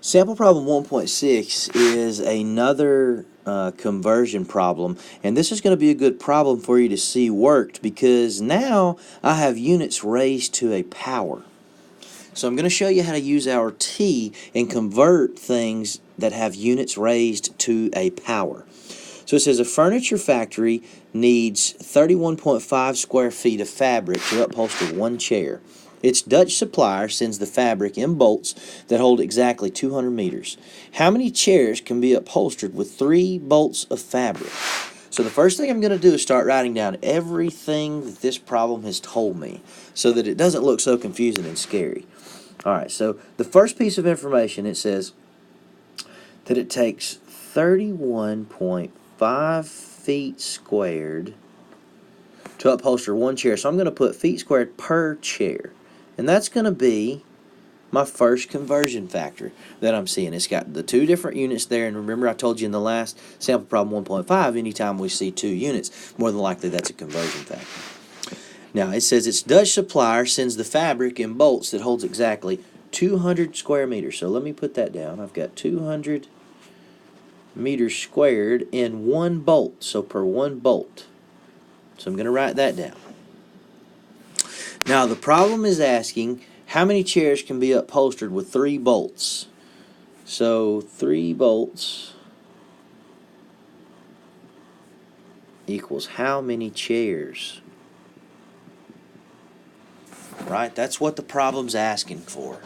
Sample problem 1.6 is another conversion problem, and this is going to be a good problem for you to see worked because now I have units raised to a power. So I'm going to show you how to use our T and convert things that have units raised to a power. So it says a furniture factory needs 31.5 square feet of fabric to upholster one chair. Its Dutch supplier sends the fabric in bolts that hold exactly 200 meters. How many chairs can be upholstered with 3 bolts of fabric? So the first thing I'm going to do is start writing down everything that this problem has told me so that it doesn't look so confusing and scary. Alright, so the first piece of information, it says that it takes 31.5 feet squared to upholster one chair. So I'm going to put feet squared per chair. And that's going to be my first conversion factor that I'm seeing. It's got the 2 different units there, and remember I told you in the last sample problem 1.5, anytime we see 2 units, more than likely that's a conversion factor. Now it says its Dutch supplier sends the fabric in bolts that holds exactly 200 square meters. So let me put that down. I've got 200 meters squared in 1 bolt, so per 1 bolt. So I'm going to write that down. Now the problem is asking how many chairs can be upholstered with 3 bolts. So 3 bolts equals how many chairs? Right? That's what the problem's asking for.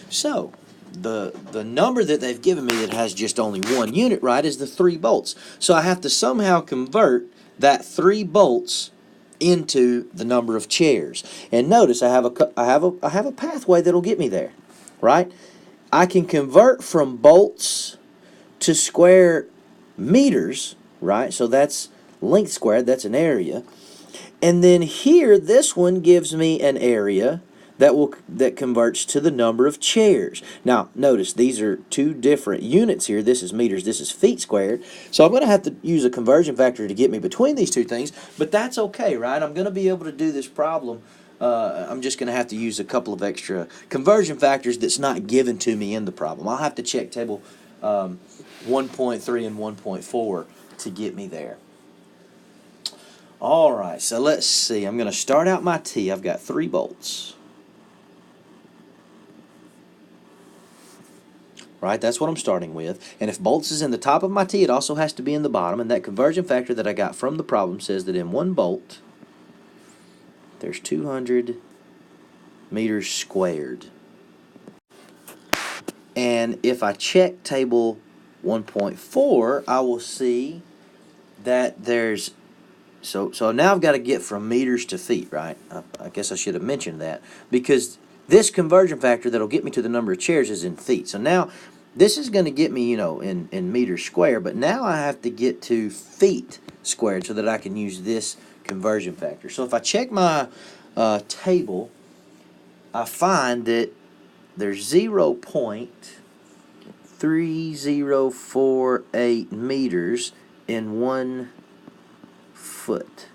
So the number that they've given me that has just only 1 unit, right, is the 3 bolts. So I have to somehow convert that 3 bolts into the number of chairs. And notice I have a pathway that'll get me there, right? I can convert from bolts to square meters, right? So that's length squared, that's an area. And then here, this one gives me an area that converts to the number of chairs. Now, notice these are 2 different units here. This is meters, this is feet squared. So I'm going to have to use a conversion factor to get me between these 2 things, but that's okay, right? I'm going to be able to do this problem. I'm just going to have to use a couple of extra conversion factors that's not given to me in the problem. I'll have to check table 1.3 and 1.4 to get me there. Alright, so let's see. I'm going to start out my T. I've got 3 bolts. Right, that's what I'm starting with. And if bolts is in the top of my T, it also has to be in the bottom. And that conversion factor that I got from the problem says that in 1 bolt, there's 200 meters squared. And if I check table 1.4, I will see that there's... So now I've got to get from meters to feet, right? I guess I should have mentioned that. Because this conversion factor that'll get me to the number of chairs is in feet. So now this is going to get me, in meters squared, but now I have to get to feet squared so that I can use this conversion factor. So if I check my table, I find that there's 0.3048 meters in 1 foot.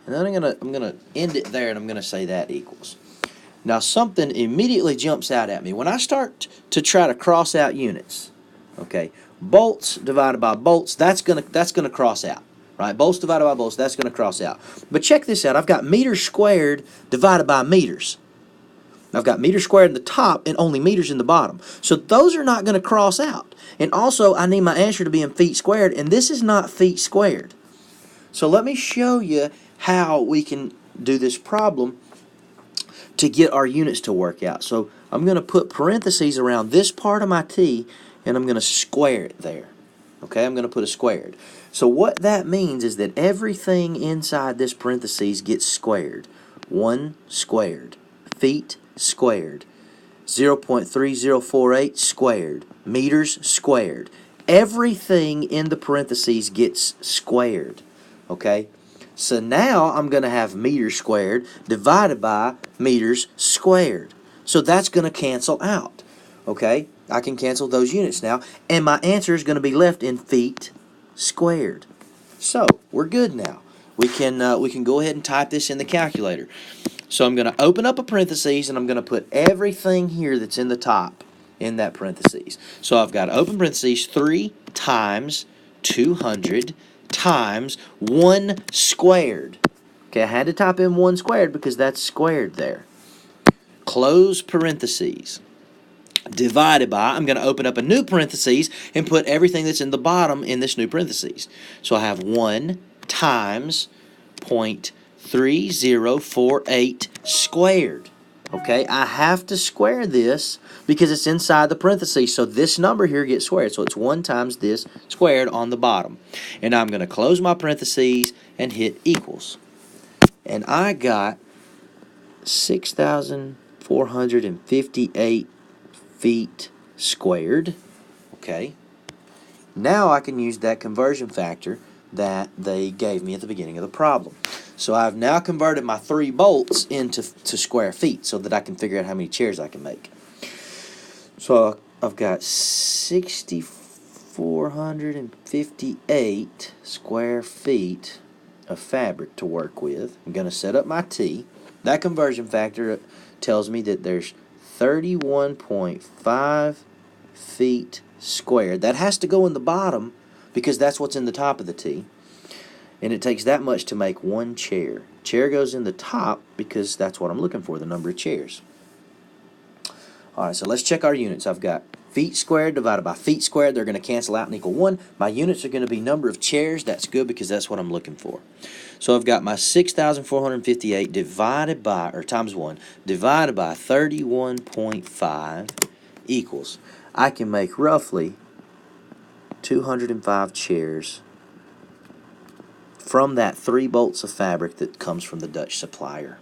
And then I'm gonna end it there, and I'm gonna say that equals. Now something immediately jumps out at me when I start to try to cross out units. Okay, bolts divided by bolts, that's gonna cross out, right? Bolts divided by bolts, that's gonna cross out. But check this out. I've got meters squared divided by meters. I've got meters squared in the top and only meters in the bottom. So those are not gonna cross out. And also I need my answer to be in feet squared, and this is not feet squared. So let me show you how we can do this problem to get our units to work out. So I'm going to put parentheses around this part of my T, and I'm going to square it there. Okay, I'm going to put a squared. So what that means is that everything inside this parentheses gets squared. 1 squared, feet squared, 0.3048 squared, meters squared. Everything in the parentheses gets squared. Okay, so now I'm going to have meters squared divided by meters squared. So that's going to cancel out. Okay, I can cancel those units now, and my answer is going to be left in feet squared. So we're good now. We can go ahead and type this in the calculator. So I'm going to open up a parentheses, and I'm going to put everything here that's in the top in that parentheses. So I've got open parentheses 3 times 200 times 1 squared. Okay, I had to type in 1 squared because that's squared there. Close parentheses. Divided by, I'm going to open up a new parentheses and put everything that's in the bottom in this new parentheses. So I have 1 times 0.3048 squared. Okay, I have to square this because it's inside the parentheses. So this number here gets squared. So it's 1 times this squared on the bottom. And I'm going to close my parentheses and hit equals. And I got 6,458 feet squared. Okay. Now I can use that conversion factor that they gave me at the beginning of the problem. So I've now converted my 3 bolts into square feet so that I can figure out how many chairs I can make. So I've got 6,458 square feet of fabric to work with. I'm going to set up my T. That conversion factor tells me that there's 31.5 feet squared. That has to go in the bottom because that's what's in the top of the T. And it takes that much to make 1 chair. Chair goes in the top because that's what I'm looking for, the number of chairs. Alright, so let's check our units. I've got feet squared divided by feet squared. They're going to cancel out and equal 1. My units are going to be number of chairs. That's good because that's what I'm looking for. So I've got my 6,458 divided by, or times 1, divided by 31.5 equals. I can make roughly 205 chairs from that 3 bolts of fabric that comes from the Dutch supplier.